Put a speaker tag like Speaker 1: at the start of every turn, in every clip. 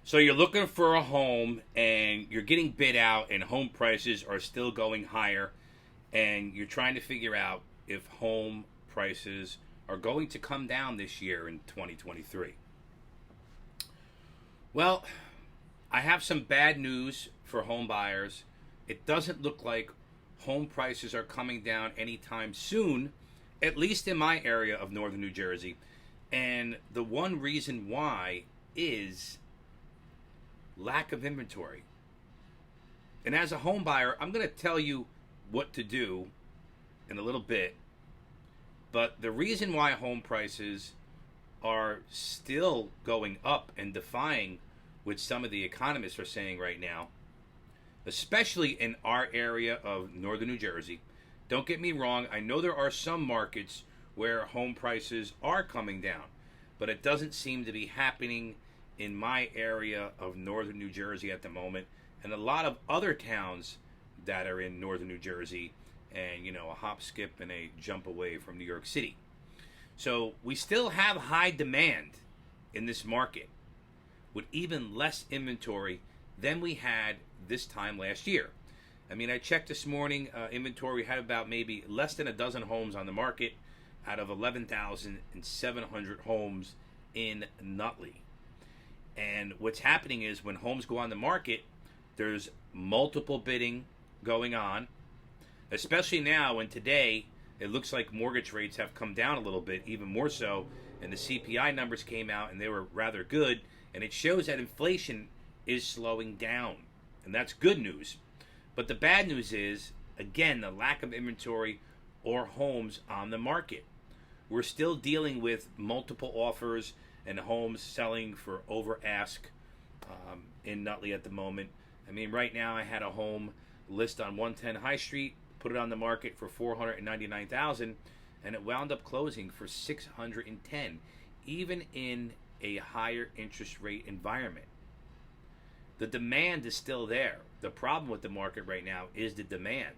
Speaker 1: So you're looking for a home and you're getting bid out and home prices are still going higher and you're trying to figure out if home prices are going to come down this year in 2023. Well, I have some bad news for home buyers. It doesn't look like home prices are coming down anytime soon, at least in my area of northern New Jersey. And the one reason why is lack of inventory. And as a home buyer, I'm going to tell you what to do in a little bit. But the reason why home prices are still going up and defying what some of the economists are saying right now, especially in our area of northern New Jersey. Don't get me wrong, I know there are some markets where home prices are coming down, but it doesn't seem to be happening in my area of northern New Jersey at the moment, and a lot of other towns that are in northern New Jersey, and a hop, skip, and a jump away from New York City. So we still have high demand in this market with even less inventory than we had this time last year. I mean, I checked this morning, inventory had about maybe less than a dozen homes on the market out of 11,700 homes in Nutley. And what's happening is when homes go on the market, there's multiple bidding going on, especially now when today it looks like mortgage rates have come down a little bit, even more so, and the CPI numbers came out and they were rather good, and it shows that inflation is slowing down, and that's good news. But the bad news is, again, the lack of inventory or homes on the market. We're still dealing with multiple offers and homes selling for over ask in Nutley at the moment. I mean, right now I had a home list on 110 High Street, put it on the market for $499,000, and it wound up closing for $610,000, even in a higher interest rate environment. The demand is still there. The problem with the market right now is the demand.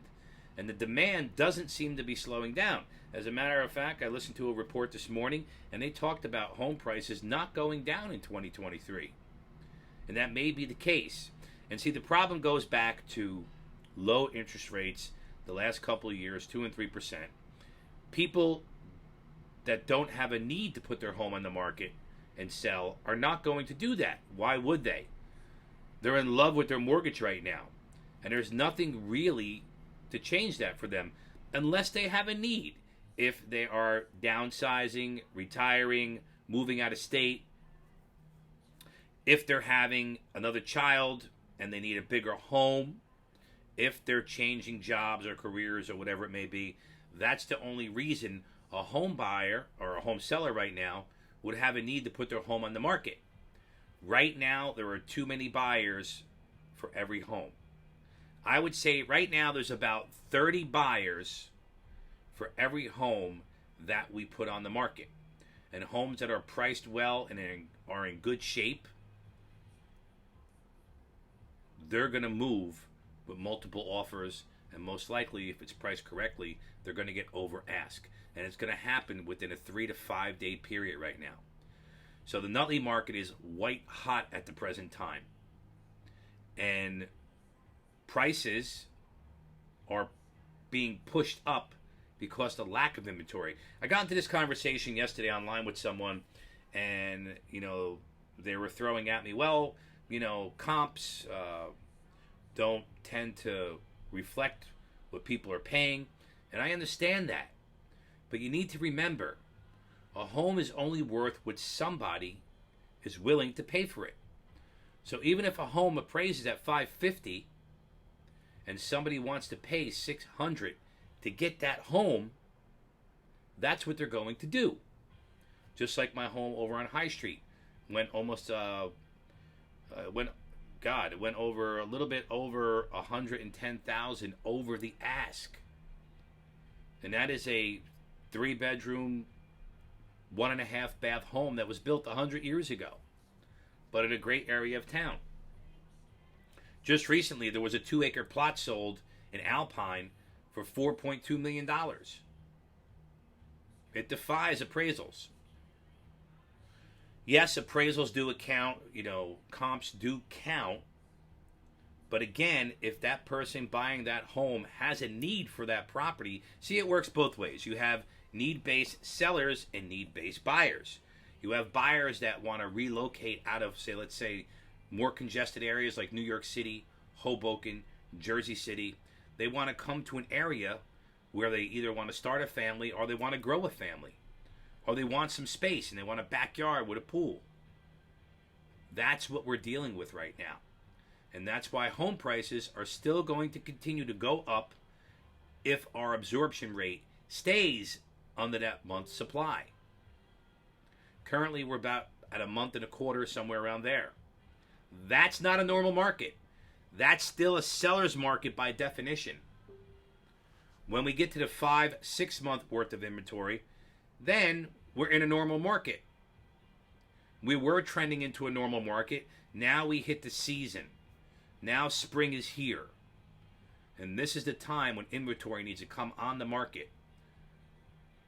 Speaker 1: And the demand doesn't seem to be slowing down. As a matter of fact, I listened to a report this morning, and they talked about home prices not going down in 2023. And that may be the case. And see, the problem goes back to low interest rates the last couple of years, 2 and 3%. People that don't have a need to put their home on the market and sell are not going to do that. Why would they? They're in love with their mortgage right now. And there's nothing really to change that for them unless they have a need. If they are downsizing, retiring, moving out of state, if they're having another child and they need a bigger home, if they're changing jobs or careers or whatever it may be, that's the only reason a home buyer or a home seller right now would have a need to put their home on the market. Right now, there are too many buyers for every home. I would say right now there's about 30 buyers for every home that we put on the market. And homes that are priced well and are in good shape, they're going to move with multiple offers, and most likely, if it's priced correctly, they're going to get over ask. And it's going to happen within a 3 to 5 day period right now. So the Nutley market is white hot at the present time. And prices are being pushed up because of the lack of inventory. I got into this conversation yesterday online with someone, and they were throwing at me, well, comps don't tend to reflect what people are paying, and I understand that. But you need to remember, a home is only worth what somebody is willing to pay for it. So even if a home appraises at $550 and somebody wants to pay $600 to get that home, that's what they're going to do. Just like my home over on High Street went almost it went over a little bit over $110,000 over the ask. And that is a 3-bedroom, 1.5 bath home that was built 100 years ago, but in a great area of town. Just recently, there was a 2-acre plot sold in Alpine for $4.2 million. It defies appraisals. Yes, appraisals do account, comps do count. But again, if that person buying that home has a need for that property, see, it works both ways. You have need-based sellers and need-based buyers. You have buyers that want to relocate out of, say, let's say, more congested areas like New York City, Hoboken, Jersey City. They want to come to an area where they either want to start a family or they want to grow a family. Or they want some space and they want a backyard with a pool. That's what we're dealing with right now. And that's why home prices are still going to continue to go up if our absorption rate stays under that month's supply. Currently, we're about at a month and a quarter, somewhere around there. That's not a normal market. That's still a seller's market by definition. When we get to the 5-6 month worth of inventory, then we're in a normal market. We were trending into a normal market. Now we hit the season. Now spring is here. And this is the time when inventory needs to come on the market.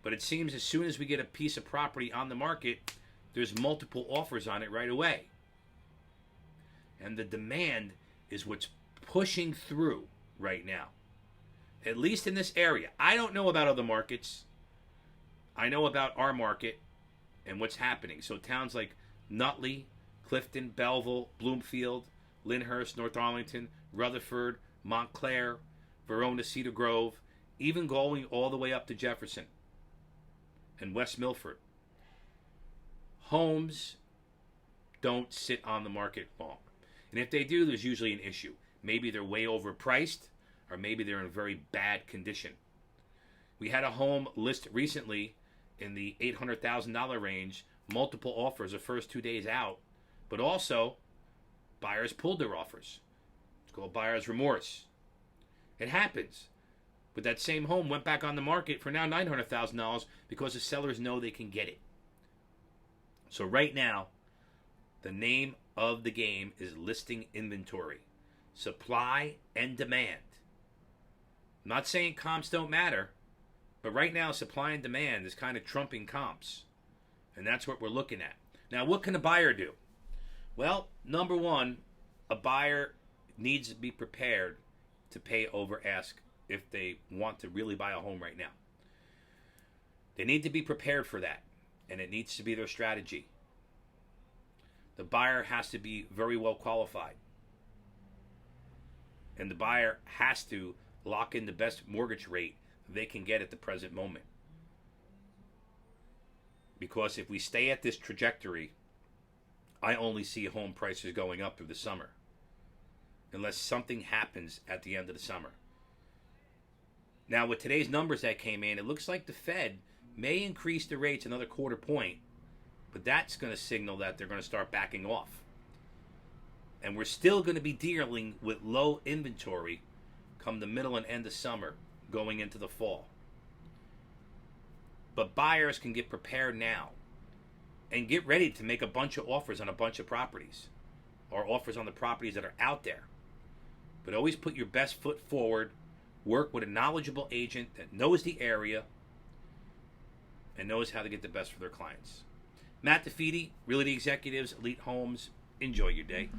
Speaker 1: But it seems as soon as we get a piece of property on the market, there's multiple offers on it right away. And the demand is what's pushing through right now. At least in this area. I don't know about other markets. I know about our market and what's happening. So towns like Nutley, Clifton, Belleville, Bloomfield, Lyndhurst, North Arlington, Rutherford, Montclair, Verona, Cedar Grove, even going all the way up to Jefferson and West Milford. Homes don't sit on the market long. And if they do, there's usually an issue. Maybe they're way overpriced, or maybe they're in very bad condition. We had a home list recently in the $800,000 range, multiple offers the first 2 days out, but also buyers pulled their offers. It's called buyer's remorse. It happens. But that same home went back on the market for now $900,000 because the sellers know they can get it. So right now, the name of the game is listing inventory. Supply and demand. I'm not saying comps don't matter, but right now supply and demand is kind of trumping comps. And that's what we're looking at. Now, what can a buyer do? Well, number one, a buyer needs to be prepared to pay over ask if they want to really buy a home right now. They need to be prepared for that, and it needs to be their strategy. The buyer has to be very well qualified, and the buyer has to lock in the best mortgage rate they can get at the present moment. Because if we stay at this trajectory, I only see home prices going up through the summer, unless something happens at the end of the summer. Now, with today's numbers that came in, it looks like the Fed may increase the rates another quarter point, but that's going to signal that they're going to start backing off. And we're still going to be dealing with low inventory come the middle and end of summer, going into the fall. But buyers can get prepared now and get ready to make a bunch of offers on a bunch of properties, or offers on the properties that are out there. But always put your best foot forward. Work with a knowledgeable agent that knows the area and knows how to get the best for their clients. Matt DeFede, Realty Executives, Elite Homes. Enjoy your day.